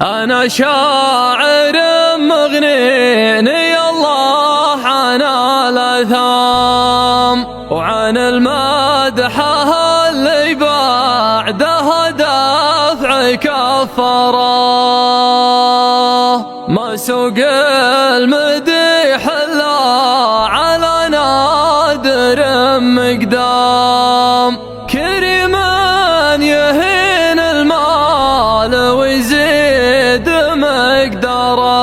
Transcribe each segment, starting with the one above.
أنا شاعر مغنيني الله عن الأثام وعن المدح اللي بعده دافع كفراه. ما سوق المديح إلا على نادر مقدام، كريم يهين المال ويزيد مقداره.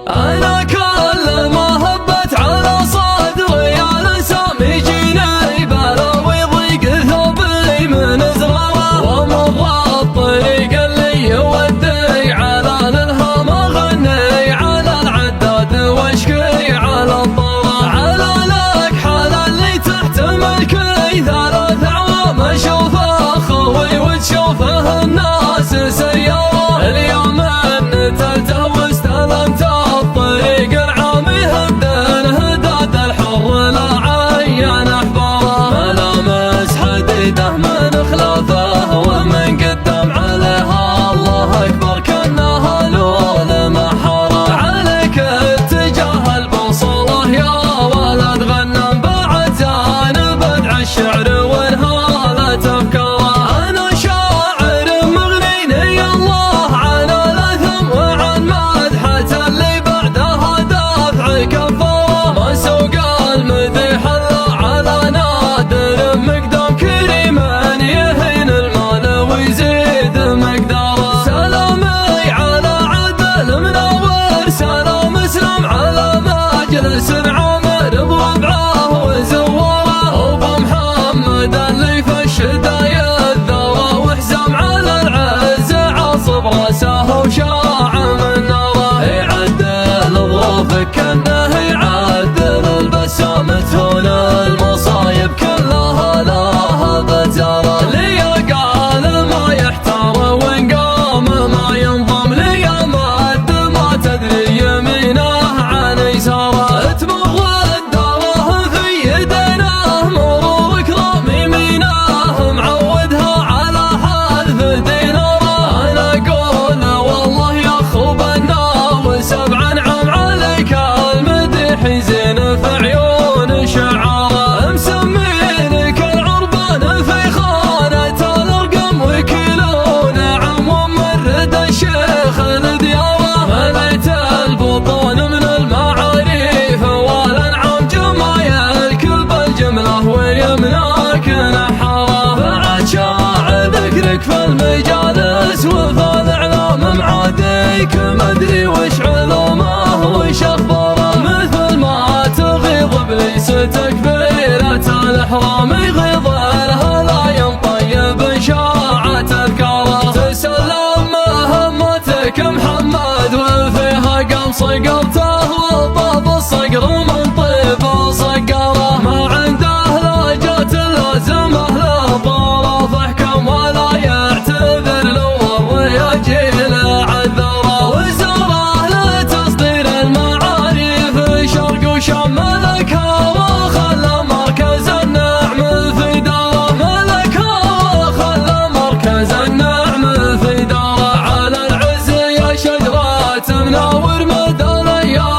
أنا كل ما هبت على صدري يا لسام يجيني بلا ويضيق ثوبي من زراره، ومر الطريق اللي يودي على الالهام اغني على العداد واشكي على الضرر، على الاكحال اللي تحتمل كي 3 أعوام اشوف اخوي وتشوفه الناس سياره. اليوم نتلته واستلمت الطريق العامي هدن هداد الحر لا عين احباره، ملامس حديده من خلافه ومن قدام عليها الله اكبر كانها لول محاره. عليك اتجاه البصره يا ولد غنم بعد انا بدع الشعر وانهالت افكاره. انا شاعر مغنيني الله عن الاثم وعن مدحه اللي بعدها دافع كفاره. ما سوق المديح الا على نادر مقدام، كريم يهين المال ويزيد مقداره. سلامي على عدل منور، سلام اسلام على مجلس عامر بربعه وزواره، وابو محمد اللي في الشدايد ذره وحزام على العز عصب راسه وشاع من ناره. يعدل ظروفك كانه يعدل البسام تهون المصايب كلها لها بتاره. لي قال ما يحتار وان قام ما ينضم، لي مد ما تدري يمينه عن يساره. تمر الداره في يدينه مرور كرام يمينه معودها على حذف ديناره. انا اقول والله يا اخو بنا وسبع نعم عليك المديح يزين في عيون شعاره. مسمينك العربان في خانة الارقم وكيلون عم ومرد الشيخ الدياره. مليت البطون من المعاريف والانعام جمايلك بالجمله ويمناك نحاره. بعد شاع ذكرك في المجالس وفي الاعلام معاديك مدري وش علومه وش اخباره. مثل ما تغيظ ابليس تكبيرة الاحرام يغيظ الهلايم طيب شاعة اذكاره. تسلم مهمتك محمد وفيها قمص قبته وطاب الصقر من طيب صقاره. ما عنده لهجات لازمه لا ظرف احكم ولا يعتذر لو الرجال عذره. وزاره لتصدير المعارف شرق وشام ملكها وخلى مركز النعم في داره. ملكها وخلى مركز النعم في داره. على العز يا شجرة منور مدى الايام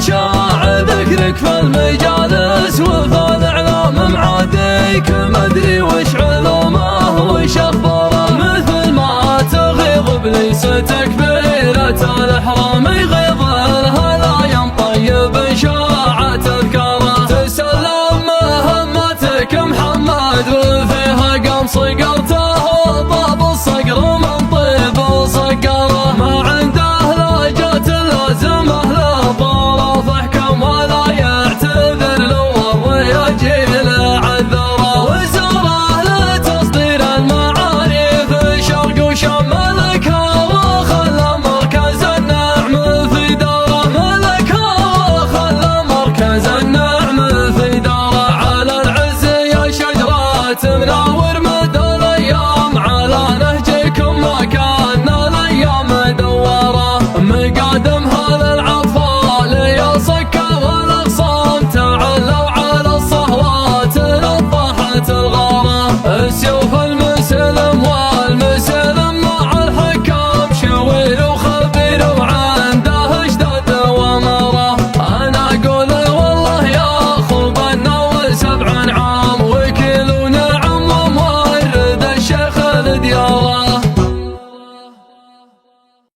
شاع ذكرك في المجالس وفي الإعلام معاديك، مدري وش علومه وش أخباره، مثل ما تغيظ إبليس تكبيرة الإحرام يغيظ الهلايم طيب شاع تذكاره. تسلم مهمتك محمد وفيها قام صقرته، طاب الصقر من طيب صقره، ما عنده لهجة لازمه للضرر فاحكم ولا يعتذر لو الرجال عذره، وزاره لتصدير المعارف شرق وشام ملكها وخلى مركز النعم في داره، ملكها وخلى مركز النعم في داره. على العز يا شجرة مناور مدى الايام، على نهجكم ما كان الايام دواره، مقادمها للعطفال يا صكا والاغصان، تعلوا على الصهوات نضحت الغاره، السيوف المسلم والمسلم مع الحكام، شوير وخبير وعنده اشداد ومره. انا اقول والله يا اخو بنا 7 عام وكيل ونعم ومورد الشيخ الديار.